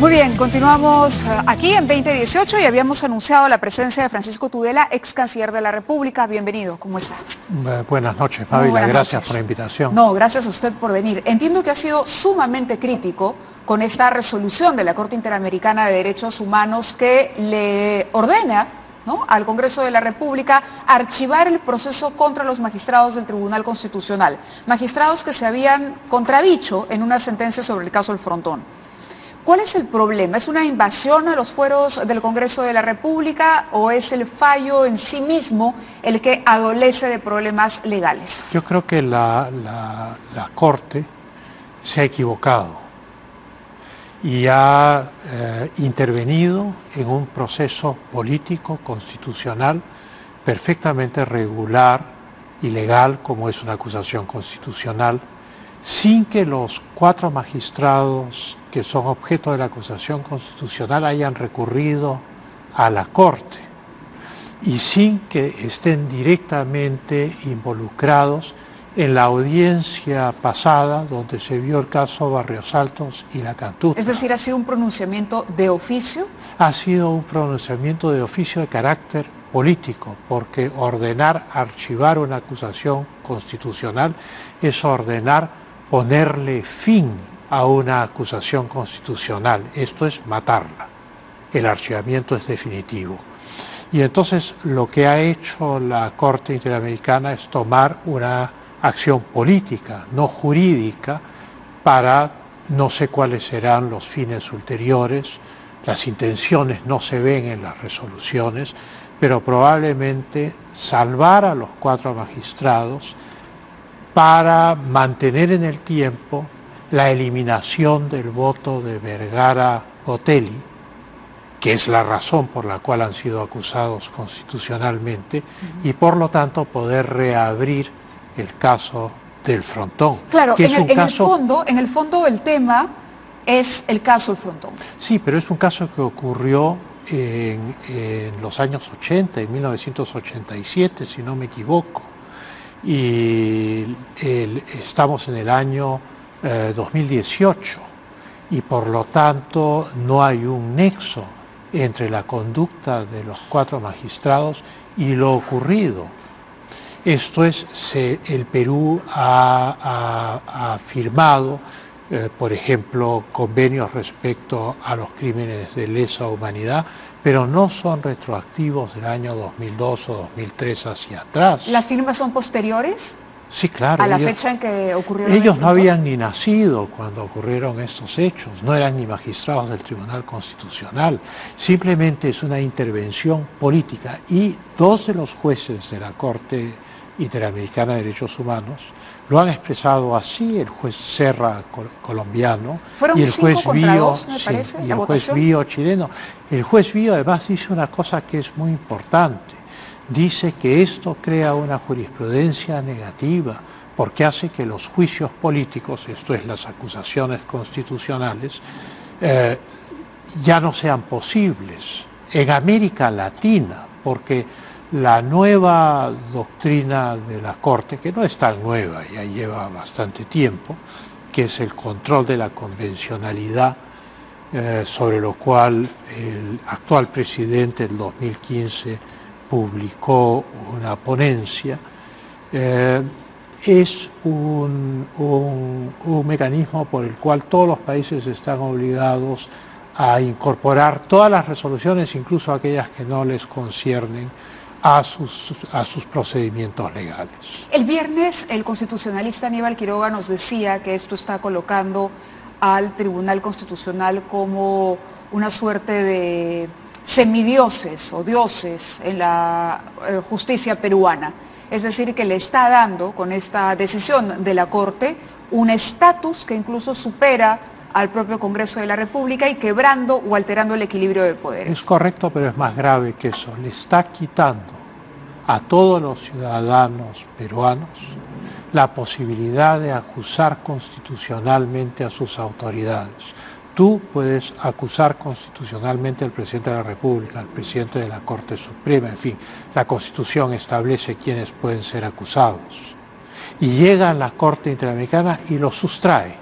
Muy bien, continuamos aquí en 2018 y habíamos anunciado la presencia de Francisco Tudela, ex canciller de la República. Bienvenido, ¿cómo está? Buenas noches, Pávila, gracias por la invitación. No, gracias a usted por venir. Entiendo que ha sido sumamente crítico con esta resolución de la Corte Interamericana de Derechos Humanos que le ordena, ¿no?, al Congreso de la República archivar el proceso contra los magistrados del Tribunal Constitucional. Magistrados que se habían contradicho en una sentencia sobre el caso El Frontón. ¿Cuál es el problema? ¿Es una invasión a los fueros del Congreso de la República o es el fallo en sí mismo el que adolece de problemas legales? Yo creo que la Corte se ha equivocado y ha intervenido en un proceso político, constitucional, perfectamente regular y legal, como es una acusación constitucional, sin que los 4 magistrados que son objeto de la acusación constitucional hayan recurrido a la Corte y sin que estén directamente involucrados en la audiencia pasada donde se vio el caso Barrios Altos y La Cantuta. Es decir, ¿ha sido un pronunciamiento de oficio? Ha sido un pronunciamiento de oficio de carácter político, porque ordenar archivar una acusación constitucional es ordenar ponerle fin a una acusación constitucional. Esto es matarla. El archivamiento es definitivo. Y entonces lo que ha hecho la Corte Interamericana es tomar una acción política, no jurídica, para no sé cuáles serán los fines ulteriores. Las intenciones no se ven en las resoluciones, pero probablemente salvar a los 4 magistrados para mantener en el tiempo la eliminación del voto de Vergara-Gotelli, que es la razón por la cual han sido acusados constitucionalmente, y por lo tanto poder reabrir el caso del Frontón. Claro, en el fondo el tema es el caso El Frontón. Sí, pero es un caso que ocurrió en los años 80, en 1987, si no me equivoco. Y estamos en el año 2018 y por lo tanto no hay un nexo entre la conducta de los 4 magistrados y lo ocurrido. Esto es, el Perú ha firmado, por ejemplo, convenios respecto a los crímenes de lesa humanidad, pero no son retroactivos del año 2002 o 2003 hacia atrás. ¿Las firmas son posteriores? Sí, claro. ¿A la fecha en que ocurrieron? Ellos no habían ni nacido cuando ocurrieron estos hechos, no eran ni magistrados del Tribunal Constitucional, simplemente es una intervención política y 2 de los jueces de la Corte Interamericana de Derechos Humanos lo han expresado así, el juez Serra colombiano y el juez Vío, y el juez Vío chileno. El juez Vío además dice una cosa que es muy importante, dice que esto crea una jurisprudencia negativa porque hace que los juicios políticos, esto es las acusaciones constitucionales, ya no sean posibles en América Latina, porque la nueva doctrina de la Corte, que no es tan nueva, ya lleva bastante tiempo, que es el control de la convencionalidad, sobre lo cual el actual presidente en 2015 publicó una ponencia, es un mecanismo por el cual todos los países están obligados a incorporar todas las resoluciones, incluso aquellas que no les conciernen, a sus procedimientos legales. El viernes el constitucionalista Aníbal Quiroga nos decía que esto está colocando al Tribunal Constitucional como una suerte de semidioses o dioses en la justicia peruana. Es decir, que le está dando con esta decisión de la Corte un estatus que incluso supera al propio Congreso de la República y quebrando o alterando el equilibrio de poderes. Es correcto, pero es más grave que eso. Le está quitando a todos los ciudadanos peruanos la posibilidad de acusar constitucionalmente a sus autoridades. Tú puedes acusar constitucionalmente al presidente de la República, al presidente de la Corte Suprema, en fin, la Constitución establece quiénes pueden ser acusados. Y llega a la Corte Interamericana y lo sustrae.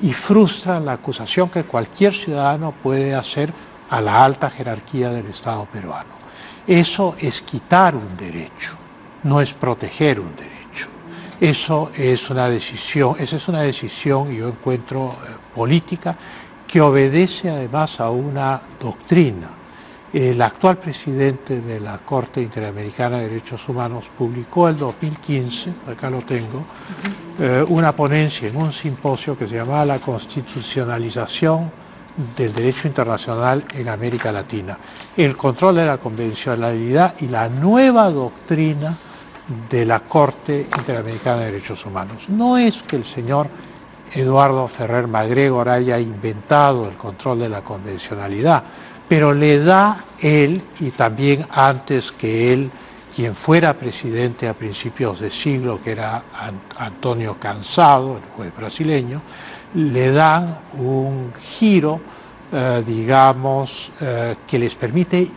y frustran la acusación que cualquier ciudadano puede hacer a la alta jerarquía del Estado peruano. Eso es quitar un derecho, no es proteger un derecho. Esa es una decisión, yo encuentro, política, que obedece además a una doctrina. El actual presidente de la Corte Interamericana de Derechos Humanos publicó el 2015, acá lo tengo, una ponencia en un simposio que se llamaba La Constitucionalización del Derecho Internacional en América Latina, el control de la convencionalidad y la nueva doctrina de la Corte Interamericana de Derechos Humanos. No es que el señor Eduardo Ferrer MacGregor haya inventado el control de la convencionalidad, pero le da él, y también antes que él, quien fuera presidente a principios de siglo, que era Antonio Cansado, el juez brasileño, le dan un giro, digamos, que les permite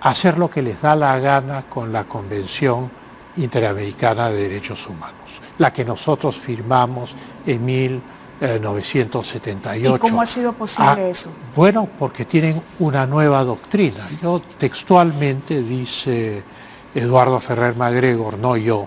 hacer lo que les da la gana con la Convención Interamericana de Derechos Humanos, la que nosotros firmamos en 1978. ¿Y cómo ha sido posible eso? Bueno, porque tienen una nueva doctrina. Yo textualmente, dice Eduardo Ferrer MacGregor, no yo,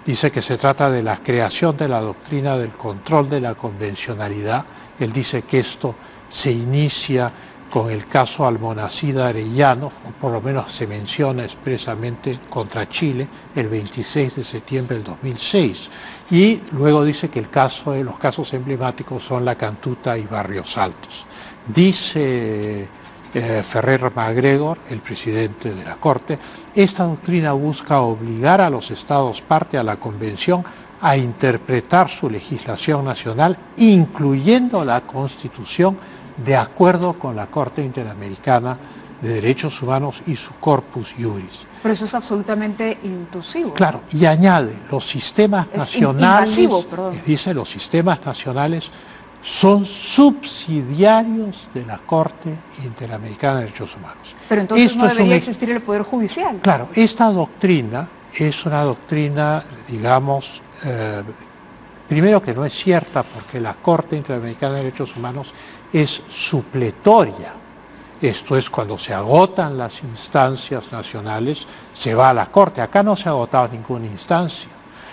dice que se trata de la creación de la doctrina del control de la convencionalidad. Él dice que esto se inicia con el caso Almonacida Arellano, o por lo menos se menciona expresamente contra Chile el 26 de septiembre del 2006. Y luego dice que los casos emblemáticos son La Cantuta y Barrios Altos. Dice Ferrer MacGregor, el presidente de la Corte, esta doctrina busca obligar a los estados parte a la Convención a interpretar su legislación nacional, incluyendo la Constitución, de acuerdo con la Corte Interamericana de Derechos Humanos y su corpus juris. Pero eso es absolutamente intrusivo. Claro, y añade, los sistemas nacionales, dice, los sistemas nacionales son subsidiarios de la Corte Interamericana de Derechos Humanos. Pero entonces no debería existir el Poder Judicial. Claro, esta doctrina es una doctrina, digamos, primero que no es cierta, porque la Corte Interamericana de Derechos Humanos es supletoria. Esto es, cuando se agotan las instancias nacionales, se va a la Corte. Acá no se ha agotado ninguna instancia.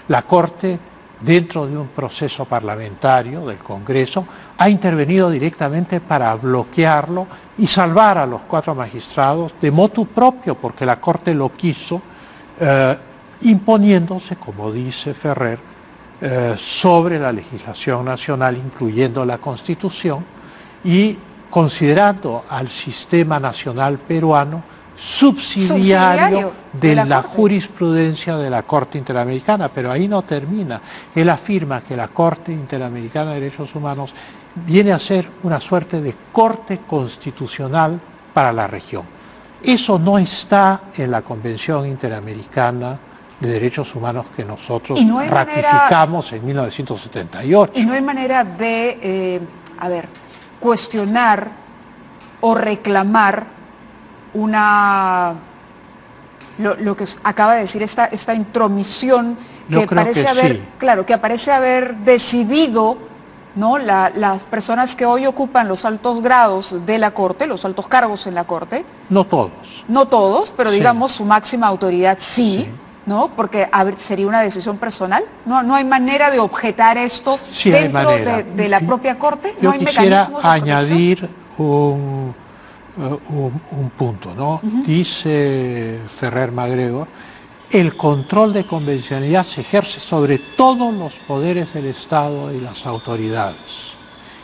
La Corte, dentro de un proceso parlamentario del Congreso, ha intervenido directamente para bloquearlo y salvar a los 4 magistrados de motu propio, porque la Corte lo quiso, imponiéndose, como dice Ferrer, sobre la legislación nacional, incluyendo la Constitución, y considerando al sistema nacional peruano subsidiario de la jurisprudencia de la Corte Interamericana. Pero ahí no termina. Él afirma que la Corte Interamericana de Derechos Humanos viene a ser una suerte de corte constitucional para la región. Eso no está en la Convención Interamericana de Derechos Humanos que nosotros ratificamos en 1978. Y no hay manera de, cuestionar o reclamar lo que acaba de decir, esta intromisión que parece que parece haber decidido, ¿no?, las personas que hoy ocupan los altos grados de la Corte, los altos cargos en la Corte. No todos. No todos, pero digamos su máxima autoridad sí. ¿No? Porque sería una decisión personal. No hay manera de objetar esto dentro de la propia Corte. Yo quisiera añadir un punto, ¿no? Dice Ferrer MacGregor, el control de convencionalidad se ejerce sobre todos los poderes del Estado y las autoridades.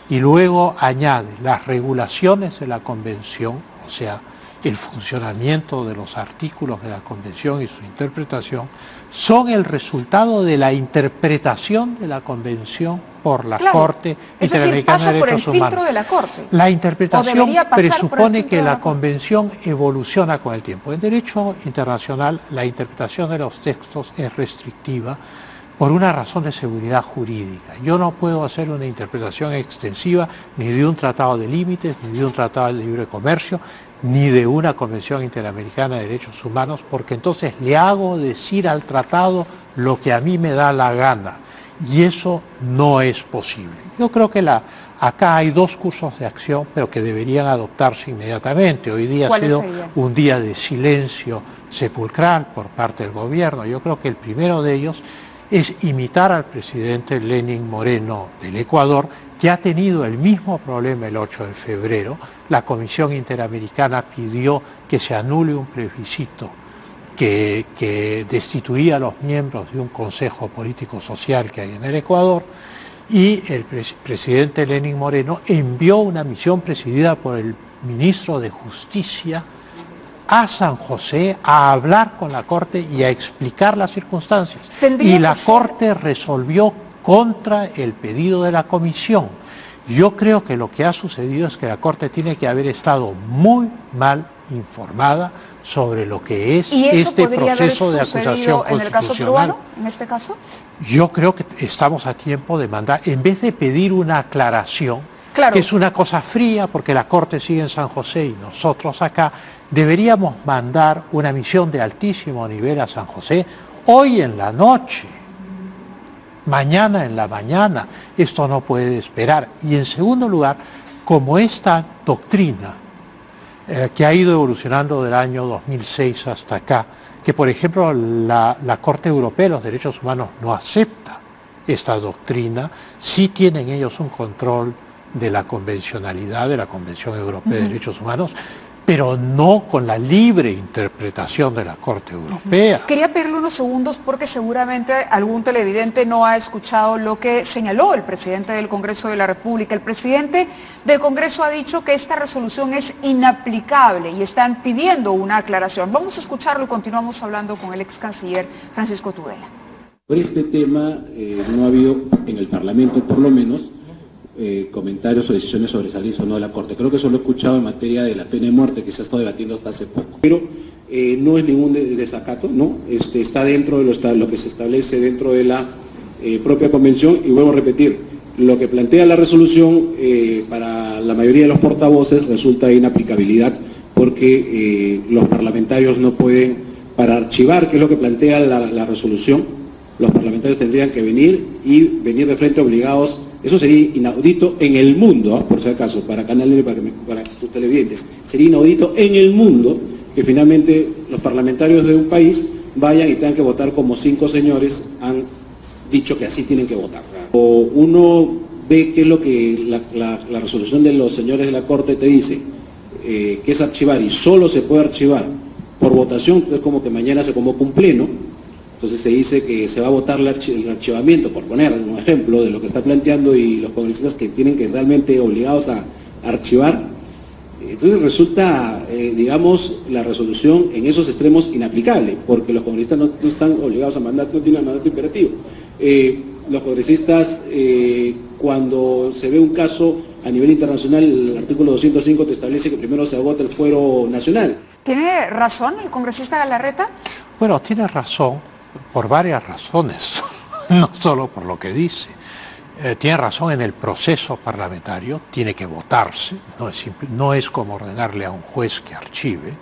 Y luego añade, las regulaciones de la Convención, o sea, el funcionamiento de los artículos de la Convención y su interpretación, son el resultado de la interpretación de la Convención por la Corte Interamericana de Derechos Humanos. Filtro de la Corte. La interpretación presupone que la Convención evoluciona con el tiempo. En derecho internacional, la interpretación de los textos es restrictiva por una razón de seguridad jurídica. Yo no puedo hacer una interpretación extensiva ni de un tratado de límites, ni de un tratado de libre comercio, ni de una Convención Interamericana de Derechos Humanos, porque entonces le hago decir al tratado lo que a mí me da la gana, y eso no es posible. Yo creo que Acá hay dos cursos de acción, pero que deberían adoptarse inmediatamente. Hoy día ha sido un día de silencio sepulcral por parte del gobierno. Yo creo que el primero de ellos es imitar al presidente Lenín Moreno del Ecuador, que ha tenido el mismo problema el 8 de febrero. La Comisión Interamericana pidió que se anule un plebiscito que destituía a los miembros de un consejo político-social que hay en el Ecuador, y el presidente Lenín Moreno envió una misión presidida por el ministro de Justicia a San José a hablar con la Corte y a explicar las circunstancias. Y la Corte resolvió contra el pedido de la Comisión. Yo creo que lo que ha sucedido es que la Corte tiene que haber estado muy mal informada sobre lo que es este proceso de acusación constitucional. ¿En el caso peruano, en este caso? Yo creo que estamos a tiempo de mandar, en vez de pedir una aclaración, claro, que es una cosa fría porque la Corte sigue en San José y nosotros acá, deberíamos mandar una misión de altísimo nivel a San José hoy en la noche, mañana en la mañana. Esto no puede esperar. Y en segundo lugar, como esta doctrina que ha ido evolucionando del año 2006 hasta acá, que por ejemplo la Corte Europea de los Derechos Humanos no acepta esta doctrina, sí tienen ellos un control de la convencionalidad de la Convención Europea de Derechos Humanos, pero no con la libre interpretación de la Corte Europea. Quería pedirle unos segundos porque seguramente algún televidente no ha escuchado lo que señaló el presidente del Congreso de la República. El presidente del Congreso ha dicho que esta resolución es inaplicable y están pidiendo una aclaración. Vamos a escucharlo y continuamos hablando con el ex canciller Francisco Tudela. Por este tema no ha habido en el Parlamento, por lo menos, comentarios o decisiones sobre salir o no de la Corte. Creo que eso lo he escuchado en materia de la pena de muerte que se ha estado debatiendo hasta hace poco. Pero no es ningún desacato, ¿no? Está dentro de lo que se establece dentro de la propia convención, y vuelvo a repetir, lo que plantea la resolución para la mayoría de los portavoces resulta de inaplicabilidad porque los parlamentarios no pueden, para archivar, que es lo que plantea la resolución, los parlamentarios tendrían que venir de frente obligados. Eso sería inaudito en el mundo, por si acaso, para Canal N, para tus televidentes. Sería inaudito en el mundo que finalmente los parlamentarios de un país vayan y tengan que votar como 5 señores han dicho que así tienen que votar. O uno ve qué es lo que la resolución de los señores de la Corte te dice, que es archivar, y solo se puede archivar por votación. Es como que mañana se convoca un pleno. Entonces se dice que se va a votar el archivamiento, por poner un ejemplo de lo que está planteando, y los congresistas que tienen que realmente obligados a archivar. Entonces resulta, digamos, la resolución en esos extremos inaplicable, porque los congresistas no están obligados a mandato, no tienen mandato imperativo. Los congresistas, cuando se ve un caso a nivel internacional, el artículo 205 te establece que primero se agota el fuero nacional. ¿Tiene razón el congresista Galarreta? Bueno, tiene razón por varias razones, no solo por lo que dice. Tiene razón en el proceso parlamentario, tiene que votarse, no es como ordenarle a un juez que archive.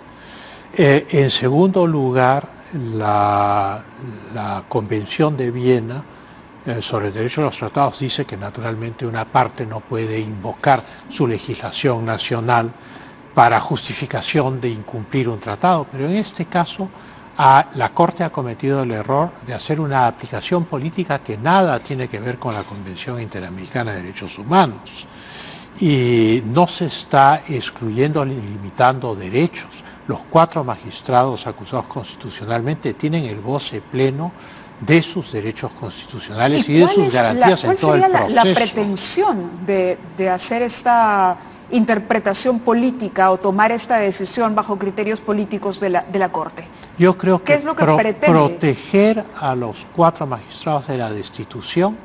En segundo lugar, la Convención de Viena sobre el derecho a los tratados dice que naturalmente una parte no puede invocar su legislación nacional para justificación de incumplir un tratado, pero en este caso la Corte ha cometido el error de hacer una aplicación política que nada tiene que ver con la Convención Interamericana de Derechos Humanos. Y no se está excluyendo ni limitando derechos. Los 4 magistrados acusados constitucionalmente tienen el goce pleno de sus derechos constitucionales y de sus garantías en todo el proceso. ¿Cuál sería la pretensión de hacer esta interpretación política o tomar esta decisión bajo criterios políticos de la Corte? Yo creo que, ¿qué es lo que pretende? Proteger a los 4 magistrados de la destitución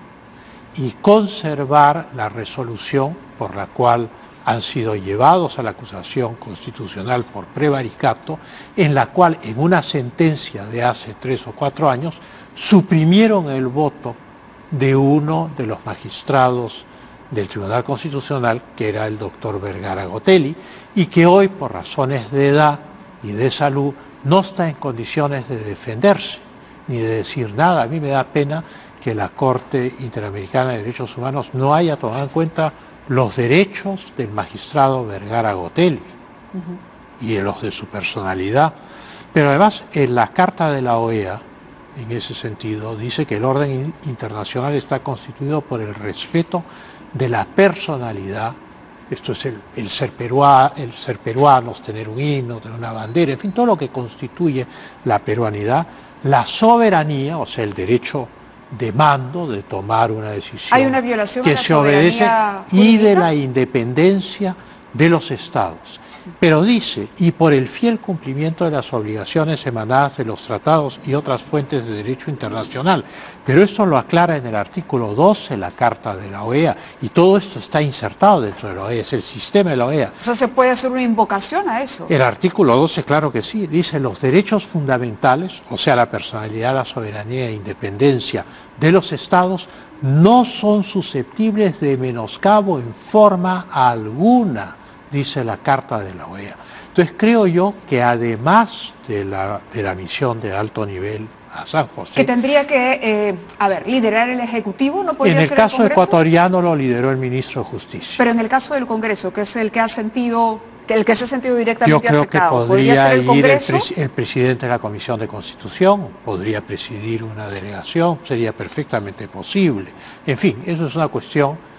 y conservar la resolución por la cual han sido llevados a la acusación constitucional por prevaricato, en la cual en una sentencia de hace 3 o 4 años suprimieron el voto de uno de los magistrados del Tribunal Constitucional, que era el doctor Vergara Gotelli, y que hoy, por razones de edad y de salud, no está en condiciones de defenderse ni de decir nada. A mí me da pena que la Corte Interamericana de Derechos Humanos no haya tomado en cuenta los derechos del magistrado Vergara Gotelli y los de su personalidad. Pero además, en la Carta de la OEA, en ese sentido, dice que el orden internacional está constituido por el respeto de la personalidad, esto es el ser peruanos, tener un himno, tener una bandera, en fin, todo lo que constituye la peruanidad, la soberanía, o sea, el derecho de mando, de tomar una decisión. Hay una violación que a la se obedece soberanía y de jurídica. la independencia de los estados. Pero dice, y por el fiel cumplimiento de las obligaciones emanadas de los tratados y otras fuentes de derecho internacional. Pero esto lo aclara en el artículo 12 de la Carta de la OEA, y todo esto está insertado dentro de la OEA, es el sistema de la OEA. O sea, ¿se puede hacer una invocación a eso? El artículo 12, claro que sí, dice los derechos fundamentales, o sea, la personalidad, la soberanía e independencia de los estados, no son susceptibles de menoscabo en forma alguna, dice la Carta de la OEA. Entonces creo yo que además de la misión de alto nivel a San José, que tendría que, liderar el Ejecutivo, ¿no podría en el ser caso el Congreso? ecuatoriano lo lideró el ministro de Justicia. Pero en el caso del Congreso, que es el que ha sentido, el que se ha sentido Yo directamente creo que afectado, ¿podría podría ser el ir Congreso? el presidente de la Comisión de Constitución, podría presidir una delegación, sería perfectamente posible. En fin, eso es una cuestión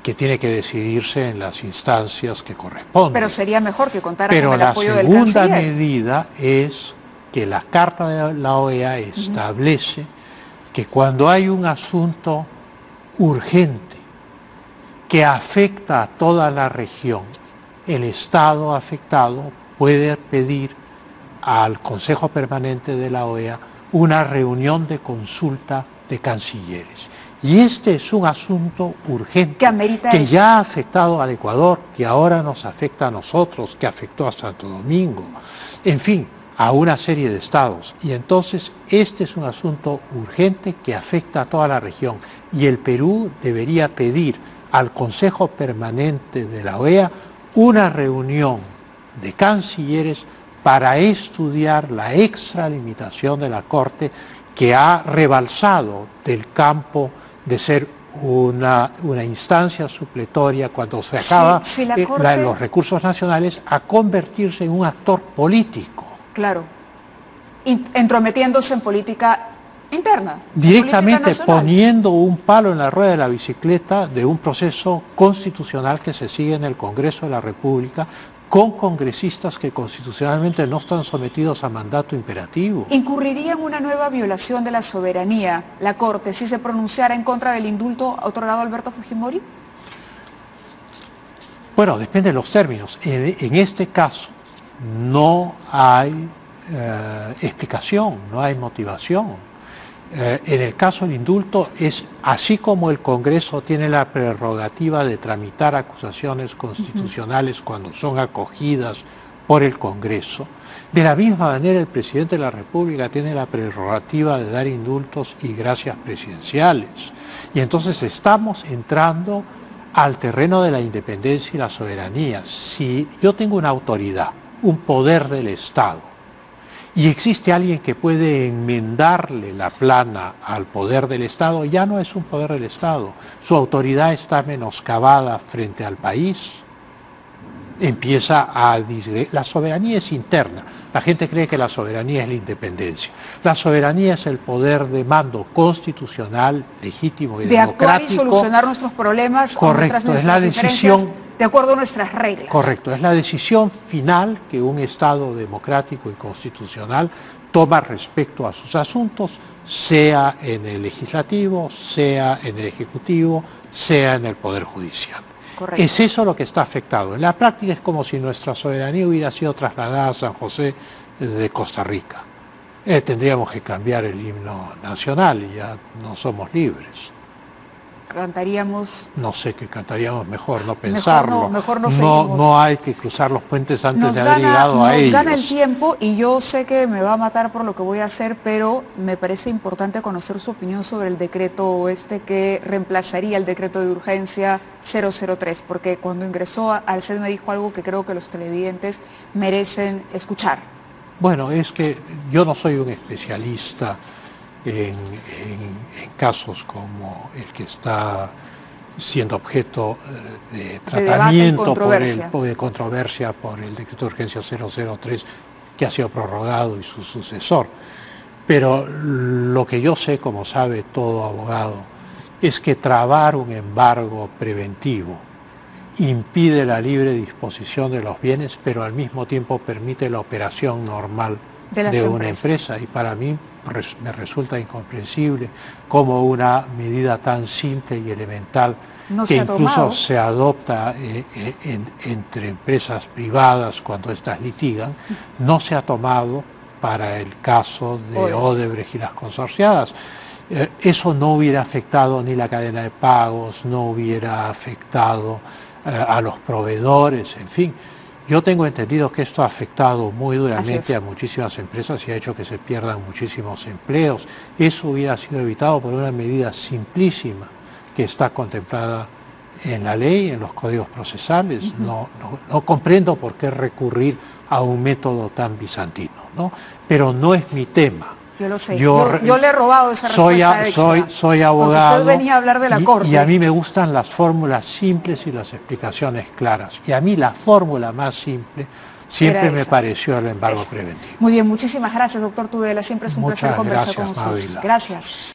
que tiene que decidirse en las instancias que corresponden. Pero sería mejor que contara Pero con el la apoyo del segunda canciller. medida es que la Carta de la OEA establece que cuando hay un asunto urgente que afecta a toda la región, el Estado afectado puede pedir al Consejo Permanente de la OEA una reunión de consulta de cancilleres. Y este es un asunto urgente Que amerita que eso. ya ha afectado al Ecuador, que ahora nos afecta a nosotros, que afectó a Santo Domingo, en fin, a una serie de estados. Y entonces este es un asunto urgente que afecta a toda la región. Y el Perú debería pedir al Consejo Permanente de la OEA una reunión de cancilleres para estudiar la extralimitación de la Corte, que ha rebalsado del campo de ser una instancia supletoria cuando se acaba Sí, la Corte... los recursos nacionales, a convertirse en un actor político. Claro, entrometiéndose en política interna. Directamente política nacional. poniendo un palo en la rueda de la bicicleta de un proceso constitucional que se sigue en el Congreso de la República, con congresistas que constitucionalmente no están sometidos a mandato imperativo. ¿Incurriría en una nueva violación de la soberanía la Corte si se pronunciara en contra del indulto otorgado a Alberto Fujimori? Bueno, depende de los términos. En este caso no hay explicación, no hay motivación. En el caso del indulto es así como el Congreso tiene la prerrogativa de tramitar acusaciones constitucionales cuando son acogidas por el Congreso. De la misma manera el presidente de la República tiene la prerrogativa de dar indultos y gracias presidenciales. Y entonces estamos entrando al terreno de la independencia y la soberanía. Si yo tengo una autoridad, un poder del Estado, y existe alguien que puede enmendarle la plana al poder del Estado, ya no es un poder del Estado. Su autoridad está menoscabada frente al país. Empieza a la soberanía es interna. La gente cree que la soberanía es la independencia. La soberanía es el poder de mando constitucional, legítimo y de democrático. Actuar y solucionar nuestros problemas. Correcto, o es la decisión. De acuerdo a nuestras reglas. Correcto, es la decisión final que un Estado democrático y constitucional toma respecto a sus asuntos, sea en el legislativo, sea en el ejecutivo, sea en el poder judicial. Correcto. Es eso lo que está afectado. En la práctica es como si nuestra soberanía hubiera sido trasladada a San José de Costa Rica. Tendríamos que cambiar el himno nacional y ya no somos libres. Cantaríamos... No sé qué cantaríamos mejor, no pensarlo. Mejor no seguimos. No hay que cruzar los puentes antes de haber llegado a ellos. Nos gana el tiempo y yo sé que me va a matar por lo que voy a hacer, pero me parece importante conocer su opinión sobre el decreto que reemplazaría el decreto de urgencia 003, porque cuando ingresó al CED me dijo algo que creo que los televidentes merecen escuchar. Bueno, es que yo no soy un especialista en casos como el que está siendo objeto de debate y tratamiento controversia. de controversia por el decreto de urgencia 003 que ha sido prorrogado y su sucesor. Pero lo que yo sé, como sabe todo abogado, es que trabar un embargo preventivo impide la libre disposición de los bienes, pero al mismo tiempo permite la operación normal de una empresa. Y para mí me resulta incomprensible cómo una medida tan simple y elemental que incluso se adopta entre empresas privadas cuando éstas litigan, no se ha tomado para el caso de Odebrecht y las consorciadas. Eso no hubiera afectado ni la cadena de pagos, no hubiera afectado a los proveedores, en fin. Yo tengo entendido que esto ha afectado muy duramente a muchísimas empresas y ha hecho que se pierdan muchísimos empleos. Eso hubiera sido evitado por una medida simplísima que está contemplada en la ley, en los códigos procesales. No comprendo por qué recurrir a un método tan bizantino, ¿no? Pero no es mi tema. Yo lo sé. Yo le he robado esa respuesta extra. Soy abogado. Usted venía a hablar de la Corte. Y a mí me gustan las fórmulas simples y las explicaciones claras. Y a mí la fórmula más simple siempre me pareció el embargo preventivo. Muy bien, muchísimas gracias, doctor Tudela. Siempre es un placer conversar con usted. Muchas gracias, Mávila. Gracias.